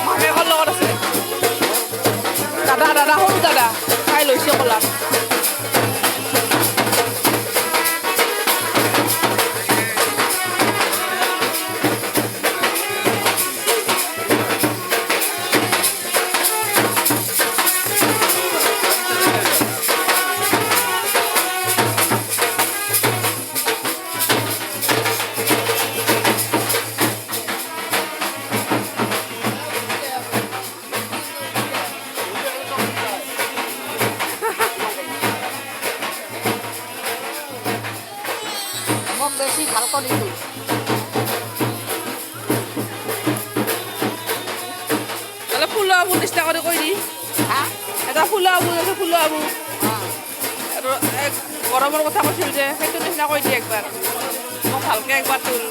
মাকে লগত আছে দাদা দাদা সৰু দাদা খাই লৈছে কলাত বেশি ভাল করে দিই তাহলে ফুলো আবু চেষ্টা করে কই দি হ্যাঁ এটা ফুলো আবু আছে ফুলো আবু আৰু গৰমৰ কথা কৈছিল যে সেইটো নিচিনা কৈ দি একবাৰ মোক ভালকৈ একবাৰ তোল